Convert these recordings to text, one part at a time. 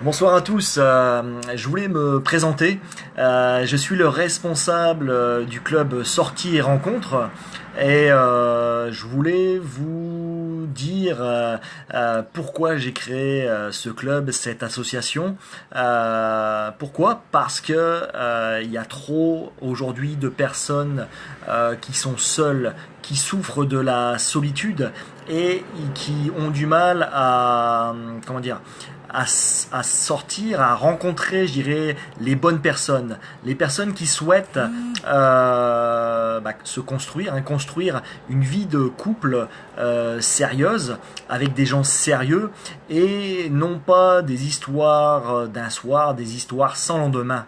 Bonsoir à tous. Je voulais me présenter. Je suis le responsable du club Sorties et Rencontres et je voulais vous dire pourquoi j'ai créé ce club, cette association. Pourquoi? Parce que il y a trop aujourd'hui de personnes qui sont seules, qui souffrent de la solitude et qui ont du mal à comment dire à sortir, à rencontrer, je dirais, les bonnes personnes, les personnes qui souhaitent se construire, construire une vie de couple sérieuse avec des gens sérieux et non pas des histoires d'un soir, des histoires sans lendemain.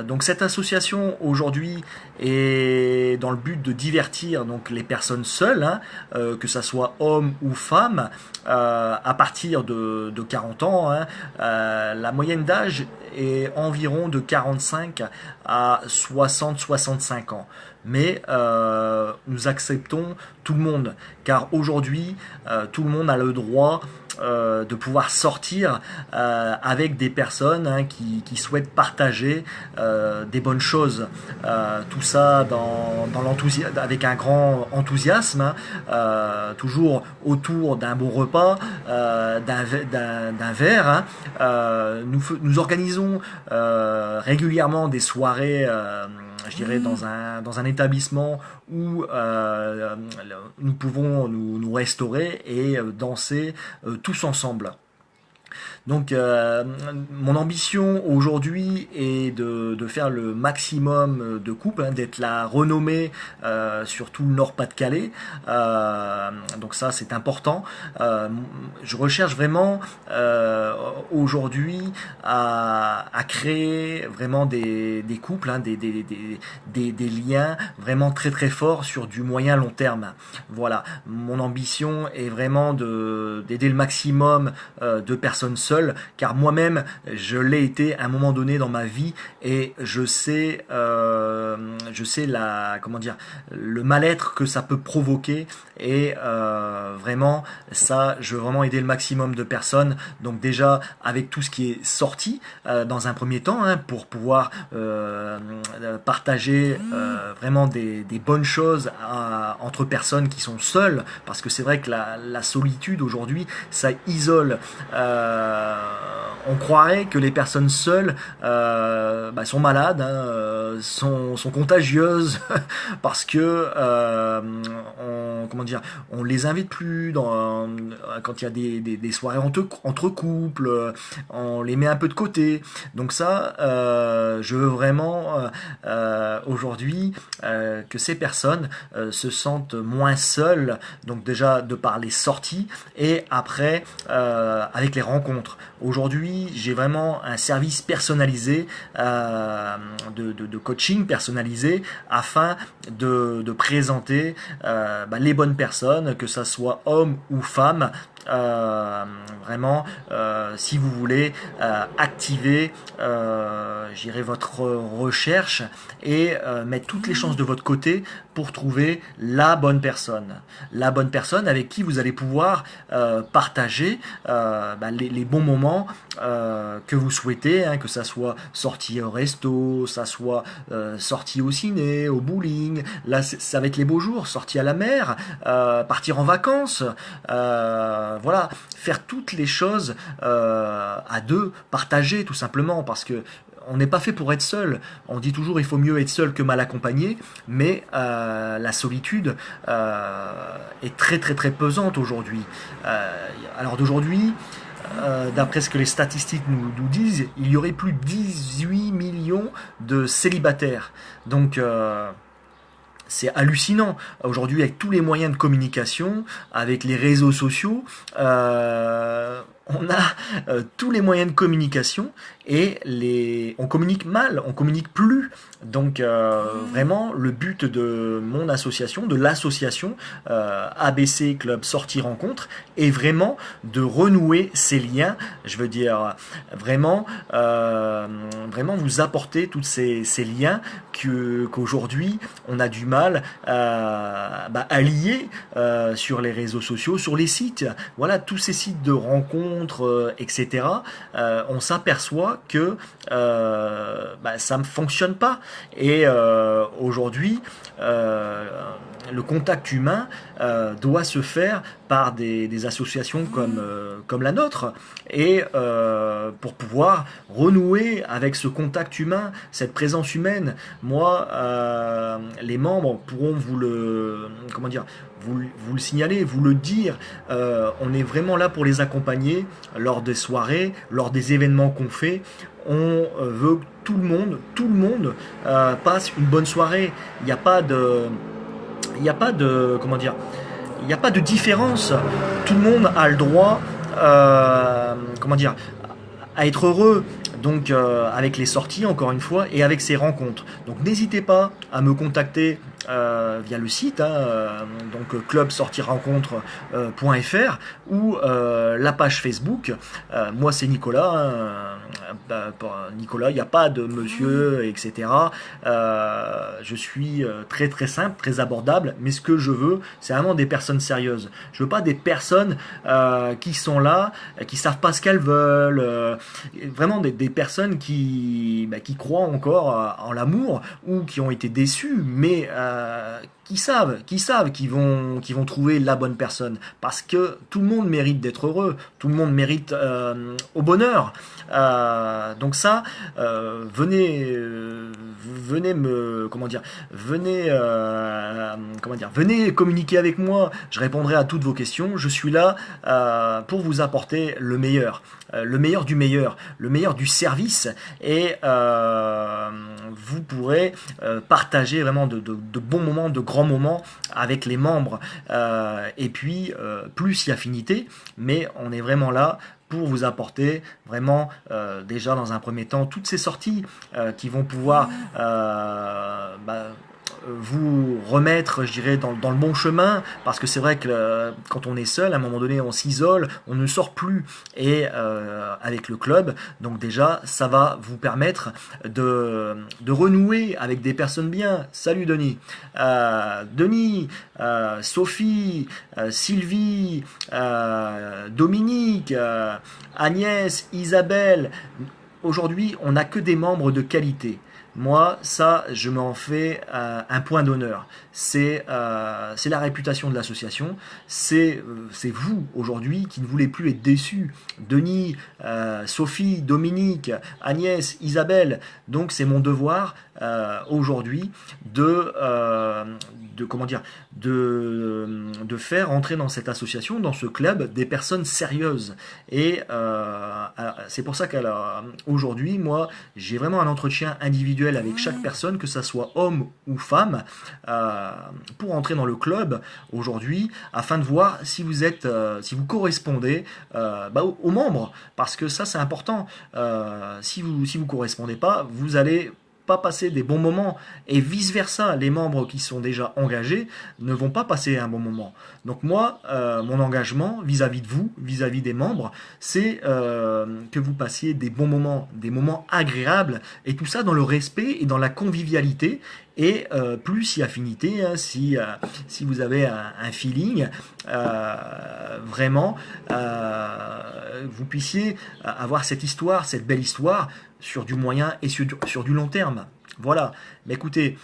Donc cette association aujourd'hui est dans le but de divertir donc les personnes seules, que ça soit hommes ou femmes, à partir de 40 ans. La moyenne d'âge est environ de 45 à 60-65 ans. Mais nous acceptons tout le monde, car aujourd'hui, tout le monde a le droit de pouvoir sortir avec des personnes qui souhaitent partager des bonnes choses. Tout ça dans l'enthousiasme, avec un grand enthousiasme, toujours autour d'un bon repas, d'un verre. Nous organisons régulièrement des soirées, je dirais, dans un établissement où nous pouvons nous restaurer et danser tous ensemble. Donc mon ambition aujourd'hui est de faire le maximum de coupes, d'être la renommée sur tout le Nord-Pas-de-Calais. Donc ça c'est important. Je recherche vraiment aujourd'hui à créer vraiment des couples, des liens vraiment très très forts sur du moyen long terme. Voilà, mon ambition est vraiment d'aider le maximum de personnes seules, car moi-même je l'ai été à un moment donné dans ma vie et je sais le mal-être que ça peut provoquer et vraiment ça, je veux vraiment aider le maximum de personnes. Donc déjà avec tout ce qui est sorti dans un premier temps, pour pouvoir partager vraiment des bonnes choses entre personnes qui sont seules, parce que c'est vrai que la solitude aujourd'hui ça isole. On croirait que les personnes seules sont malades, sont contagieuses parce que on les invite plus quand il y a des soirées entre couples, on les met un peu de côté. Donc ça, je veux vraiment aujourd'hui que ces personnes se sentent moins seules. Donc déjà de par les sorties et après avec les rencontres. Aujourd'hui, j'ai vraiment un service personnalisé de coaching personnalisé afin de présenter les bonnes personnes, que ça soit homme ou femme. Vraiment, si vous voulez activer, j'irai votre recherche et mettre toutes les chances de votre côté pour trouver la bonne personne avec qui vous allez pouvoir partager les bons moments que vous souhaitez, que ça soit sortie au resto, ça soit sortie au ciné, au bowling. Là, ça va être les beaux jours, sortie à la mer, partir en vacances. Voilà, faire toutes les choses à deux, partager tout simplement, parce que on n'est pas fait pour être seul. On dit toujours il faut mieux être seul que mal accompagné, mais la solitude est très très très pesante aujourd'hui. Alors d'aujourd'hui, d'après ce que les statistiques nous disent, il y aurait plus de 18 millions de célibataires. Donc c'est hallucinant. Aujourd'hui, avec tous les moyens de communication, avec les réseaux sociaux, on a tous les moyens de communication et on communique mal, on communique plus. Donc vraiment, le but de mon association, de l'association ABC Club Sortie Rencontre, est vraiment de renouer ces liens. Je veux dire vraiment, vraiment vous apporter tous ces liens qu'aujourd'hui on a du mal à lier sur les réseaux sociaux, sur les sites. Voilà, tous ces sites de rencontres rencontres, etc., on s'aperçoit que ça ne fonctionne pas. Et aujourd'hui, le contact humain doit se faire par des associations comme la nôtre, et pour pouvoir renouer avec ce contact humain, cette présence humaine. Moi, les membres pourront vous le signaler, vous le dire. On est vraiment là pour les accompagner lors des soirées, lors des événements qu'on fait. On veut que tout le monde passe une bonne soirée. Il n'y a pas de, il n'y a pas de, comment dire, il n'y a pas de différence. Tout le monde a le droit, à être heureux. Donc avec les sorties, encore une fois, et avec ces rencontres. Donc n'hésitez pas à me contacter via le site, donc clubsortirrencontre.fr, ou la page Facebook. Moi c'est Nicolas, Nicolas, il n'y a pas de monsieur, etc. Je suis très très simple, très abordable, mais ce que je veux, c'est vraiment des personnes sérieuses. Je veux pas des personnes qui sont là, qui savent pas ce qu'elles veulent, vraiment des personnes qui croient encore en l'amour, ou qui ont été déçues, mais qui savent qu'ils vont trouver la bonne personne, parce que tout le monde mérite d'être heureux, tout le monde mérite au bonheur. Donc ça, venez communiquer avec moi. Je répondrai à toutes vos questions. Je suis là pour vous apporter le meilleur du meilleur, le meilleur du service, et vous pourrez partager vraiment de bons moments, de grands moments avec les membres, et puis plus il y a affinité, mais on est vraiment là pour vous apporter vraiment, déjà dans un premier temps, toutes ces sorties qui vont pouvoir vous remettre, je dirais, dans le bon chemin, parce que c'est vrai que quand on est seul, à un moment donné, on s'isole, on ne sort plus, et avec le club, donc déjà, ça va vous permettre de renouer avec des personnes bien. Salut Denis, Sophie, Sylvie, Dominique, Agnès, Isabelle. Aujourd'hui, on n'a que des membres de qualité. Moi, ça, je m'en fais un point d'honneur. C'est la réputation de l'association. C'est vous, aujourd'hui, qui ne voulez plus être déçus. Denis, Sophie, Dominique, Agnès, Isabelle. Donc, c'est mon devoir aujourd'hui de faire entrer dans cette association, dans ce club, des personnes sérieuses. Et c'est pour ça qu'aujourd'hui, moi, j'ai vraiment un entretien individuel avec chaque personne, que ça soit homme ou femme, pour entrer dans le club aujourd'hui, afin de voir si vous correspondez aux membres, parce que ça c'est important. Si vous correspondez pas, vous allez pas passer des bons moments, et vice versa, les membres qui sont déjà engagés ne vont pas passer un bon moment. Donc moi, mon engagement vis-à-vis de vous, vis-à-vis des membres, c'est que vous passiez des bons moments, des moments agréables, et tout ça dans le respect et dans la convivialité, et plus il y a affinité, hein, si vous avez un feeling, vraiment, vous puissiez avoir cette histoire, cette belle histoire, sur du moyen et sur du long terme. Voilà. Mais écoutez,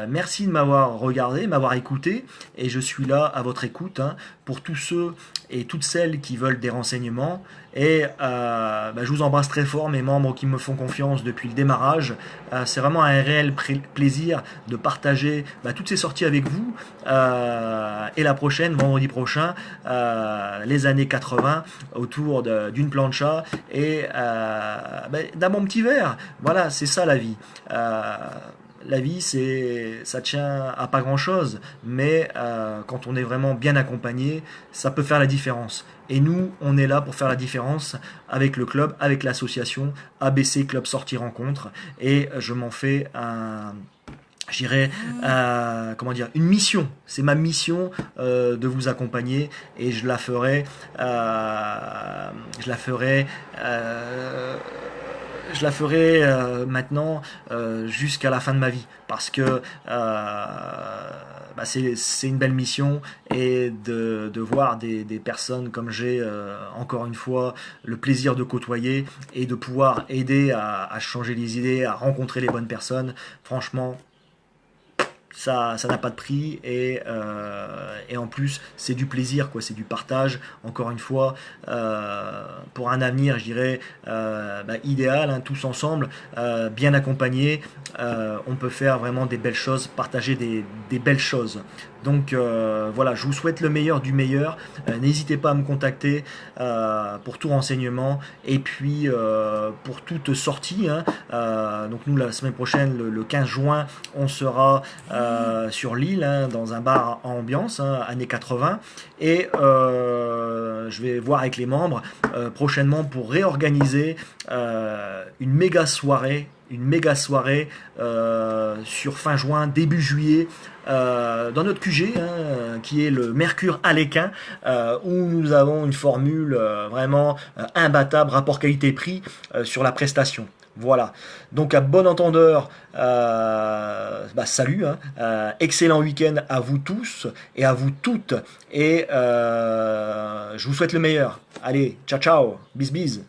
merci de m'avoir regardé, m'avoir écouté, et je suis là à votre écoute, hein, pour tous ceux et toutes celles qui veulent des renseignements. Et je vous embrasse très fort, mes membres qui me font confiance depuis le démarrage. C'est vraiment un réel plaisir de partager toutes ces sorties avec vous. Et la prochaine, vendredi prochain, les années 80, autour d'une plancha et d'un bon petit verre. Voilà, c'est ça la vie. La vie, ça tient à pas grand-chose, mais quand on est vraiment bien accompagné, ça peut faire la différence. Et nous, on est là pour faire la différence avec le club, avec l'association ABC Club Sortie Rencontre, et je m'en fais une mission. C'est ma mission de vous accompagner, et je la ferai maintenant jusqu'à la fin de ma vie, parce que bah, c'est une belle mission et de voir des personnes comme j'ai encore une fois le plaisir de côtoyer et de pouvoir aider à changer les idées, à rencontrer les bonnes personnes. Franchement, ça n'a pas de prix et en plus c'est du plaisir quoi, c'est du partage encore une fois pour un avenir je dirais bah, idéal hein, tous ensemble bien accompagnés on peut faire vraiment des belles choses partager des belles choses donc voilà je vous souhaite le meilleur du meilleur n'hésitez pas à me contacter pour tout renseignement et puis pour toute sortie hein, donc nous la semaine prochaine le 15 juin on sera sur l'île, hein, dans un bar à ambiance, hein, années 80. Et je vais voir avec les membres prochainement pour réorganiser une méga soirée sur fin juin, début juillet, dans notre QG, hein, qui est le Mercure Aléquin, où nous avons une formule vraiment imbattable, rapport qualité-prix sur la prestation. Voilà. Donc à bon entendeur, bah, salut, hein, excellent week-end à vous tous et à vous toutes et je vous souhaite le meilleur. Allez, ciao ciao, bis bis.